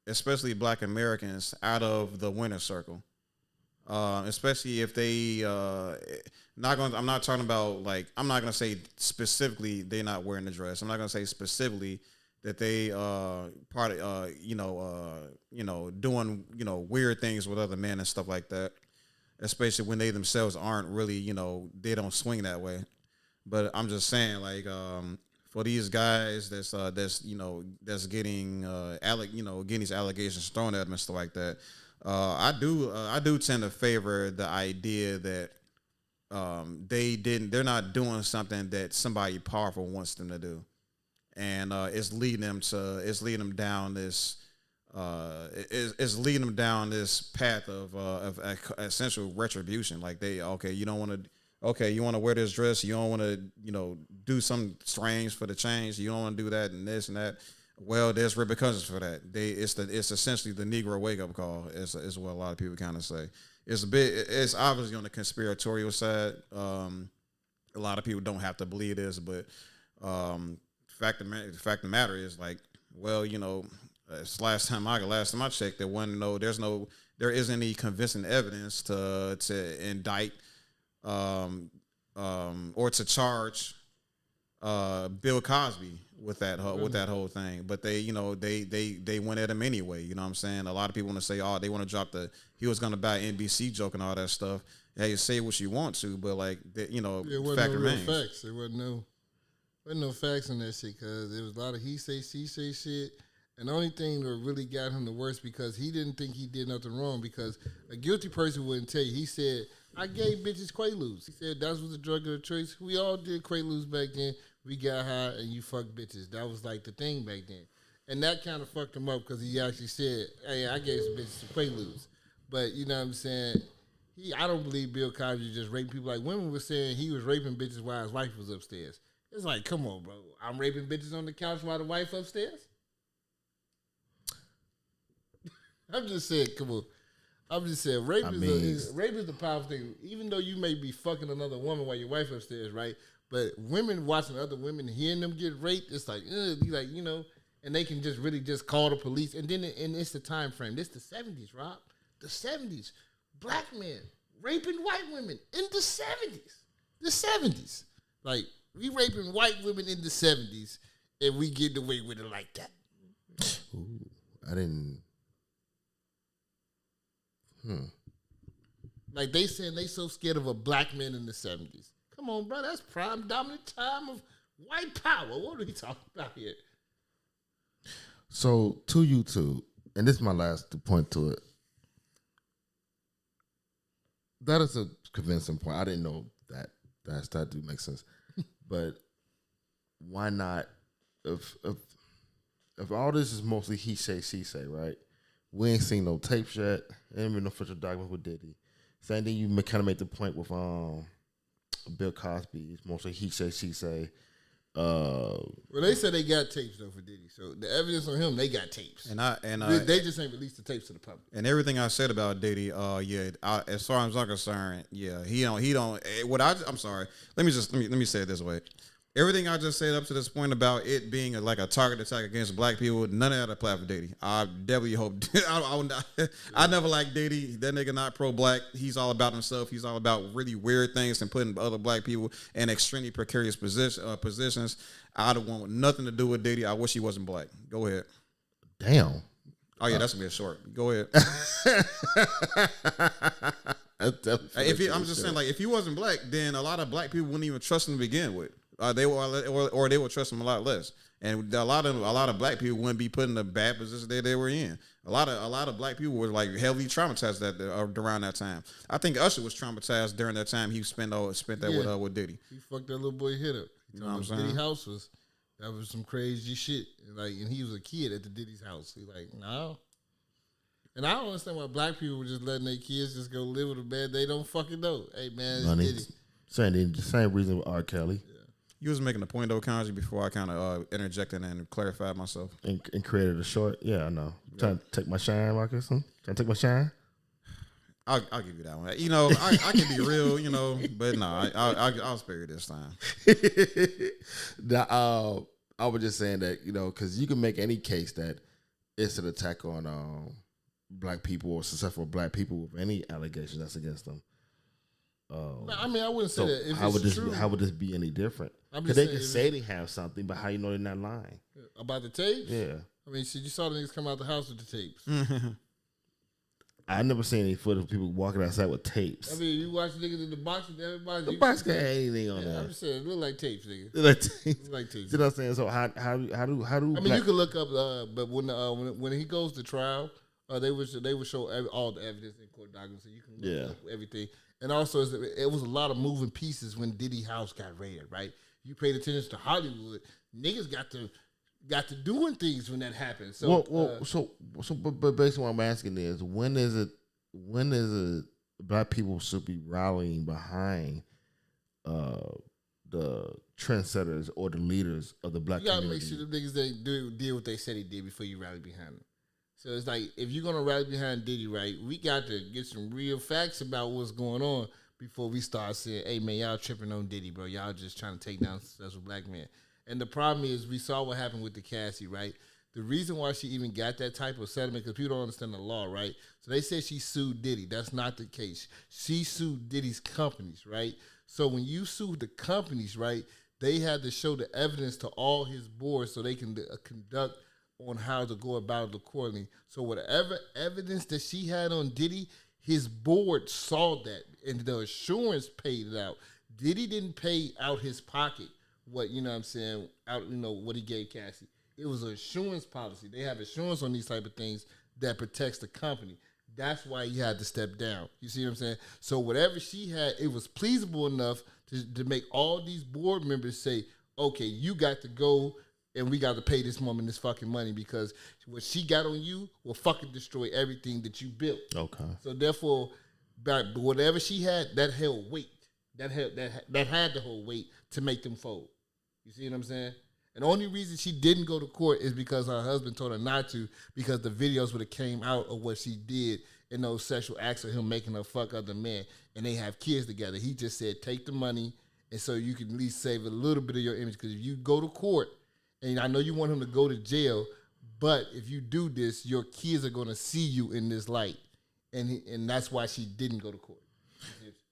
especially black Americans out of the winner's circle. Especially if they I'm not talking about like I'm not gonna say specifically they're not wearing the dress. I'm not gonna say specifically that they doing weird things with other men and stuff like that, especially when they themselves aren't really they don't swing that way. But I'm just saying like for these guys that's getting getting these allegations thrown at them and stuff like that, I do tend to favor the idea that they're not doing something that somebody powerful wants them to do. And it's leading them down this path of essential retribution. Like you want to wear this dress, you don't want to do something strange for the change, you don't want to do that and this and that. Well, there's repercussions for that. It's essentially the Negro wake up call, is what a lot of people kind of say. It's obviously on the conspiratorial side. A lot of people don't have to believe this, but fact of the matter is like, well, last time I checked, there isn't any convincing evidence to indict or to charge Bill Cosby with that whole thing. But they went at him anyway. You know what I'm saying? A lot of people want to say, they want to drop he was going to buy NBC joke and all that stuff. Yeah, you say what you want to, but like fact remains. Facts. There wasn't no facts in that shit because there was a lot of he say, she say shit. And the only thing that really got him the worst because he didn't think he did nothing wrong because a guilty person wouldn't tell you. He said, I gave bitches Quaaludes. He said that was the drug of choice. We all did Quaaludes back then. We got high and you fuck bitches. That was like the thing back then. And that kind of fucked him up because he actually said, hey, I gave some bitches some Quaaludes. But you know what I'm saying? I don't believe Bill Cosby just raping people. Like women were saying he was raping bitches while his wife was upstairs. It's like, come on, bro. I'm raping bitches on the couch while the wife upstairs? I'm just saying, come on. I'm just saying, rape is the powerful thing. Even though you may be fucking another woman while your wife upstairs, right? But women watching other women, hearing them get raped, it's like, and they can just really just call the police. And then it's the time frame. This the 70s, Rob. The 70s. Black men raping white women in the 70s. The 70s. Like, we raping white women in the 70s, and we getting away with it like that. Ooh, I didn't. Like they saying they so scared of a black man in the 70s. Come on, bro. That's prime dominant time of white power. What are we talking about here? So, to you two, and this is my last point to it. That is a convincing point. I didn't know that. That do make sense. But why not? If all this is mostly he say, she say, right? We ain't seen no tapes yet. Ain't been no official document with Diddy. Same thing you kind of make the point with Bill Cosby. It's mostly he say, she say. Well, they said they got tapes though for Diddy. So the evidence on him, they got tapes. They just ain't released the tapes to the public. And everything I said about Diddy, as far as I'm concerned, yeah, he don't. I'm sorry. Let me say it this way. Everything I just said up to this point about it being like a target attack against black people, none of that applied for Diddy. I definitely hope. I never liked Diddy. That nigga not pro-black. He's all about himself. He's all about really weird things and putting other black people in extremely precarious positions. I don't want nothing to do with Diddy. I wish he wasn't black. Go ahead. Damn. Oh yeah, that's gonna be a short. Go ahead. I'm just saying, like, if he wasn't black, then a lot of black people wouldn't even trust him to begin with. They would trust him a lot less, and a lot of black people wouldn't be put in the bad position they were in. A lot of black people were like heavily traumatized around that time. I think Usher was traumatized during that time. He spent that with Diddy. He fucked that little boy head up. You know what I'm saying? Diddy house was some crazy shit. Like, and he was a kid at the Diddy's house. He like, no. And I don't understand why black people were just letting their kids just go live with a man they don't fucking know. Hey man, it's Diddy. The same reason with R. Kelly. You was making a point though, Kanji, before I kind of interjected and clarified myself. And created a short. Yeah, I know. Trying to take my shine, Marcus. Trying to take my shine. I'll give you that one. You know, I can be real, you know, but no, I'll spare you this time. I was just saying that, you know, because you can make any case that it's an attack on black people or successful black people with any allegation that's against them. I mean, I wouldn't say that. If How would this be any different? Because they can say they have something, but how you know they're not lying? About the tapes? Yeah. I mean, you saw the niggas come out the house with the tapes. I never seen any footage of people walking outside with tapes. I mean, you watch niggas in the box with everybody. The box got anything on there. I'm just saying, it look like tapes, nigga. It look tapes. It like tapes. You know what I'm saying? So how do? I mean, you can look up, but when he goes to trial, they would show all the evidence in court documents, so you can look up everything. And also, it was a lot of moving pieces when Diddy house got raided, right? You paid attention to Hollywood, niggas got to doing things when that happened. So, but basically, what I'm asking is, when is it black people should be rallying behind the trendsetters or the leaders of the black community? You gotta make sure the niggas they did what they said he did before you rally behind them. So it's like, if you're gonna rally behind Diddy, right, we got to get some real facts about what's going on before we start saying, hey man, y'all tripping on Diddy, bro. Y'all just trying to take down a successful black man. And the problem is, we saw what happened with the Cassie, right? The reason why she even got that type of settlement, because people don't understand the law, right? So they said she sued Diddy. That's not the case. She sued Diddy's companies, right? So when you sue the companies, right, they had to show the evidence to all his boards so they can conduct on how to go about it accordingly. So whatever evidence that she had on Diddy, his board saw that, and the assurance paid it out. Diddy didn't pay out his pocket what, you know what I'm saying, out, you know, what he gave Cassie. It was an assurance policy. They have assurance on these type of things that protects the company. That's why he had to step down. You see what I'm saying? So whatever she had, it was pleasable enough to make all these board members say, okay, you got to go and we got to pay this woman this fucking money, because what she got on you will fucking destroy everything that you built. Okay. So therefore, whatever she had, that held weight. That had the whole weight to make them fold. You see what I'm saying? And the only reason she didn't go to court is because her husband told her not to, because the videos would have came out of what she did in those sexual acts of him making her fuck other men, and they have kids together. He just said, take the money, and so you can at least save a little bit of your image, because if you go to court, and I know you want him to go to jail, but if you do this, your kids are going to see you in this light, and that's why she didn't go to court.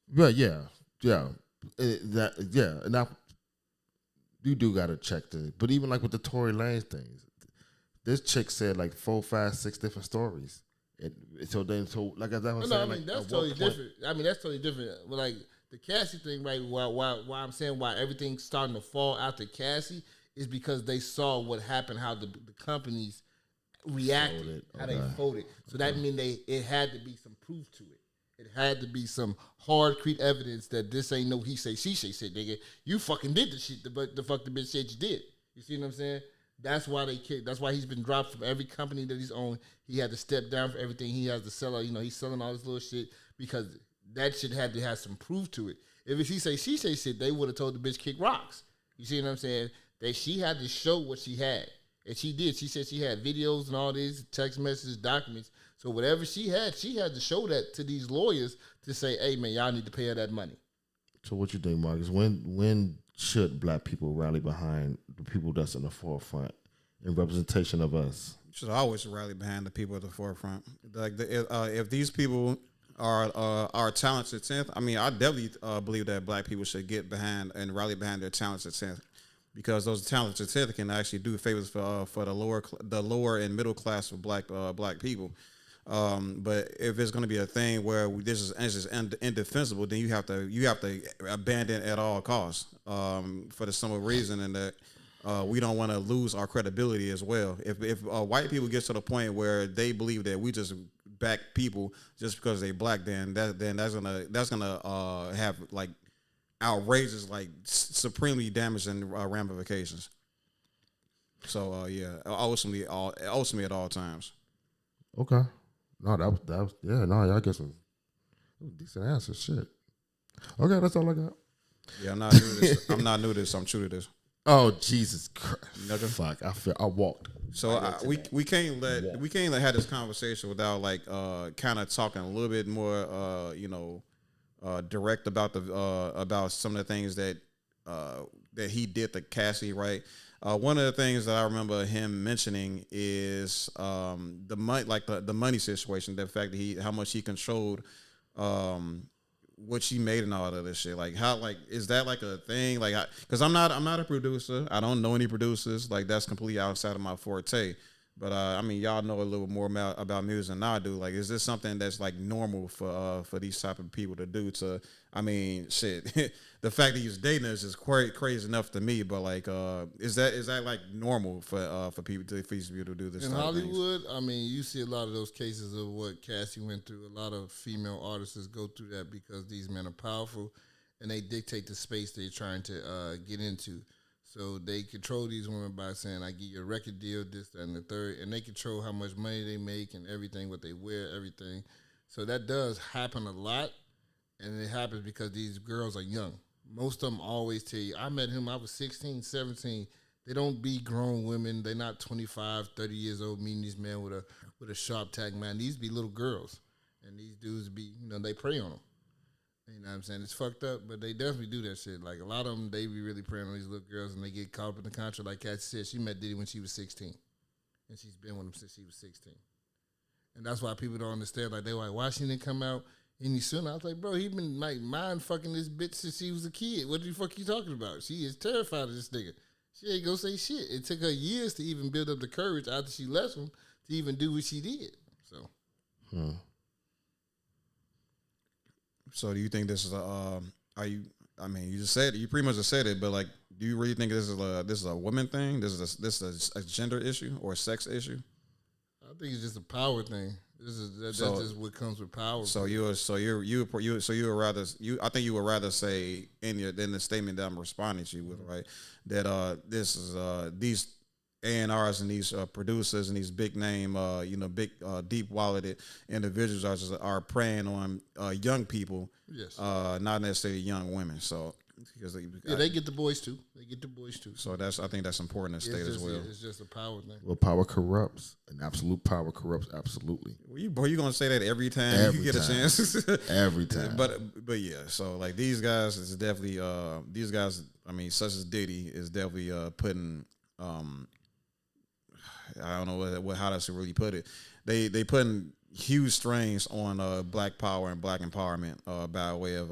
But yeah, and you do got to check but even like with the Tory Lanez things, this chick said like 4, 5, 6 different stories. So like I was saying, like, that's totally different. I mean, that's totally different. But like the Cassie thing, right? Why I'm saying why everything's starting to fall after Cassie is because they saw what happened, how the companies reacted, how they folded. So that means it had to be some proof to it. It had to be some hardcore evidence that this ain't no he say, she say shit, nigga. You fucking did the shit the fuck the bitch said you did. You see what I'm saying? That's why that's why he's been dropped from every company that he's owned. He had to step down for everything. He has to sell out. You know, he's selling all this little shit because that shit had to have some proof to it. If it's he say, she say shit, they would have told the bitch kick rocks. You see what I'm saying? That she had to show what she had. And she did. She said she had videos and all these text messages, documents. So whatever she had to show that to these lawyers to say, hey, man, y'all need to pay her that money. So what you think, Marcus? When should black people rally behind the people that's in the forefront in representation of us? You should always rally behind the people at the forefront. Like if these people are talented, I mean, I definitely believe that black people should get behind and rally behind their talented tenth, because those talented tenth can actually do favors for the lower and middle class of black people. But if it's going to be a thing where this is indefensible, then you have to abandon at all costs for the simple reason and that we don't want to lose our credibility as well. If white people get to the point where they believe that we just back people just because they black, then that's gonna have like outrageous, like supremely damaging ramifications. So yeah, ultimately at all times. Okay. No, that was yeah. No, y'all get some decent answers. Shit. Okay, that's all I got. Yeah, I'm not new to this. I'm not new to this. I'm true to this. Oh Jesus Christ! Okay. Fuck! I walked. So we can't let have this conversation without like kind of talking a little bit more direct about about some of the things that he did to Cassie, right? One of the things that I remember him mentioning is the money, like the money situation, the fact that how much he controlled what she made and all of this shit. Like how, like, is that like a thing? Like, because I'm not a producer. I don't know any producers. Like that's completely outside of my forte. But I mean, y'all know a little more about music than I do. Like, is this something that's like normal for these type of people to do? To, I mean, shit. The fact that he's dating us is quite crazy enough to me. But like, is that like normal for people to do this? In type Hollywood, I mean, you see a lot of those cases of what Cassie went through. A lot of female artists go through that because these men are powerful, and they dictate the space they're trying to get into. So they control these women by saying, I give you a record deal, this, that, and the third. And they control how much money they make and everything, what they wear, everything. So that does happen a lot. And it happens because these girls are young. Most of them always tell you, I met him, I was 16, 17. They don't be grown women. They're not 25, 30 years old meeting these men with a sharp tack, man. These be little girls. And these dudes be, they prey on them. You know what I'm saying? It's fucked up, but they definitely do that shit. Like, a lot of them, they be really preying on these little girls, and they get caught up in the contract. Like Kat said, she met Diddy when she was 16, and she's been with him since she was 16. And that's why people don't understand. Like, they were like, why she didn't come out any sooner? I was like, bro, he been, like, mind fucking this bitch since she was a kid. What the fuck you talking about? She is terrified of this nigga. She ain't gonna say shit. It took her years to even build up the courage after she left him to even do what she did. So. So do you think this is you just said, you pretty much just said it, but like, do you really think this is a woman thing? This is a gender issue or a sex issue? I think it's just a power thing. That's just what comes with power. So you would rather I think you would rather say in the statement that I'm responding to you with, right? That this is these A&Rs and these producers and these big name, big deep walleted individuals are preying on young people, yes, not necessarily young women. So because they get the boys too. So I think that's important to state as well. It's just a power thing. Well, power corrupts, and absolute power corrupts absolutely. Well, you gonna say that every time you get a chance? Every time. But yeah. So like these guys is definitely these guys. I mean, such as Diddy is definitely putting. I don't know how to really put it. They putting huge strains on black power and black empowerment by way of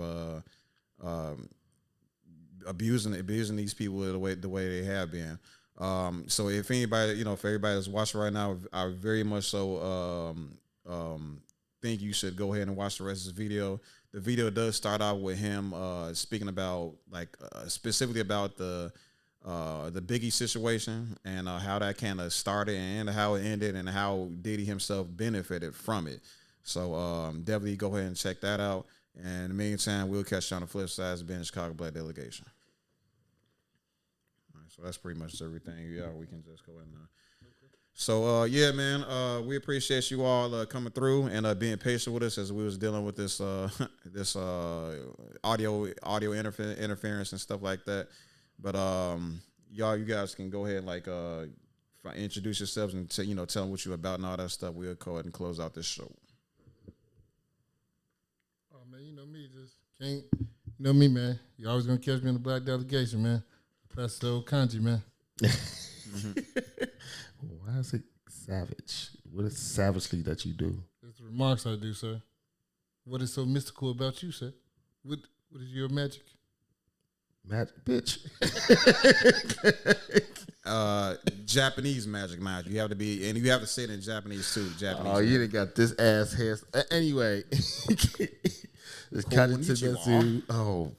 abusing these people the way they have been. So if anybody, if everybody that's watching right now, I very much so think you should go ahead and watch the rest of this video. The video does start out with him speaking about specifically about the Biggie situation and how that kind of started and how it ended and how Diddy himself benefited from it. So definitely go ahead and check that out. And in the meantime, we'll catch you on the flip side as being Chicago Black Delegation. All right, so that's pretty much everything. Yeah, we can just go ahead and. So yeah, man, we appreciate you all coming through and being patient with us as we was dealing with this this audio interference and stuff like that. But you guys can go ahead and introduce yourselves and tell them what you're about and all that stuff. We'll go ahead and close out this show. Oh man, you know me, just can't. You know me, man. You always gonna catch me in the Black Delegation, man. That's so kanji, man. Why is it savage? What is savagely that you do? It's the remarks I do, sir. What is so mystical about you, sir? What is your magic? Magic, bitch. Japanese magic, mind you. You have to be, and you have to say it in Japanese too. Japanese. Oh, you done got this ass hair. Anyway, this Konnichiwa. Oh,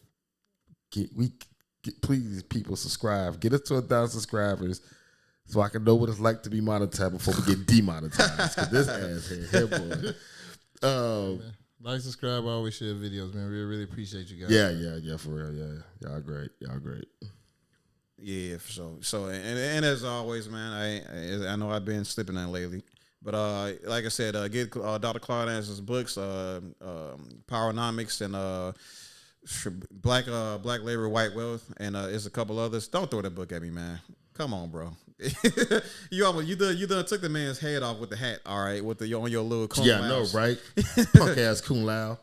please, people, subscribe. Get us to 1,000 subscribers so I can know what it's like to be monetized before we get demonetized. Cause this ass hair, boy. Like, subscribe, always share videos, man. We really appreciate you guys. Yeah, for real. Yeah, y'all great. Yeah, for sure. So, and as always, man, I know I've been slipping in lately, but like I said, get Dr. Claude Anderson's books, Powernomics, and Black Labor, White Wealth, and there's a couple others. Don't throw that book at me, man. Come on, bro. you done took the man's head off with the hat. All right, with the on your little Kung yeah, I know, right? Punk ass Kung Lao.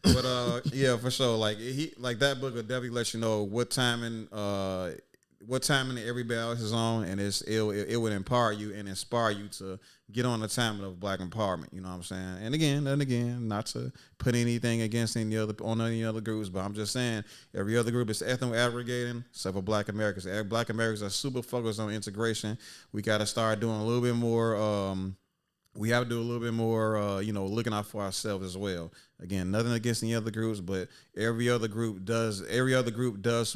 But yeah, for sure. Like that book will definitely let you know what timing everybody else is on, and it would empower you and inspire you to get on the timing of Black empowerment. You know what I'm saying? And again, not to put anything against any other groups, but I'm just saying every other group is ethno-aggregating, except for Black Americans. Black Americans are super focused on integration. We got to start doing a little bit more. We have to do a little bit more, looking out for ourselves as well. Again, nothing against any other groups, but every other group does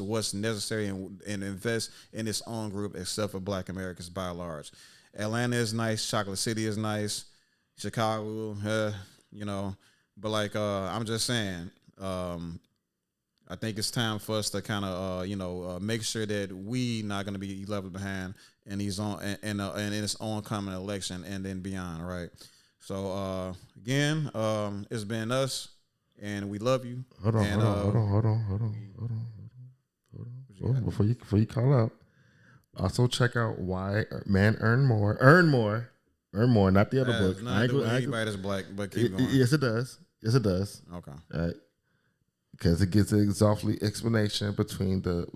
what's necessary and invest in its own group, except for Black Americans by and large. Atlanta is nice, Chocolate City is nice, Chicago, but like I'm just saying, I think it's time for us to kind of make sure that we not going to be left behind in these in this oncoming election and then beyond, right? So again, it's been us, and we love you. Hold on. Before you call out, also check out Why Men Earn More. Not the other book. Anybody that's Black, but keep going. Yes, it does. Okay. All right. Because it gives an exhaustive explanation between the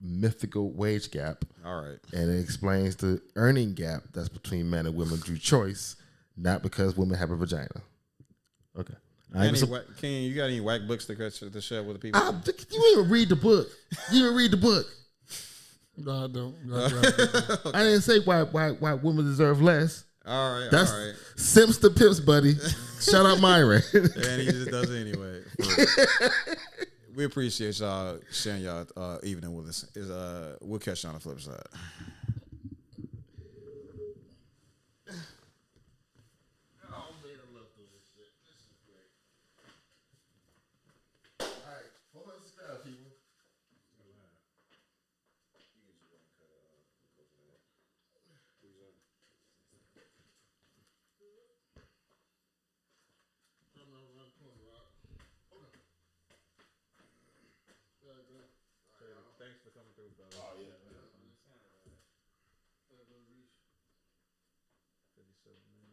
mythical wage gap. All right. And it explains the earning gap that's between men and women through choice, not because women have a vagina. Okay. You got any whack books to share with the people? You didn't even read the book. No, I don't. Okay. I didn't say why women deserve less. All right. That's Simps to Pimps, buddy. Shout out Myron. And he just does it anyway. We appreciate y'all sharing y'all evening with us. We'll catch you on the flip side. Thanks for coming through, brother. Oh, yeah. 57 minutes.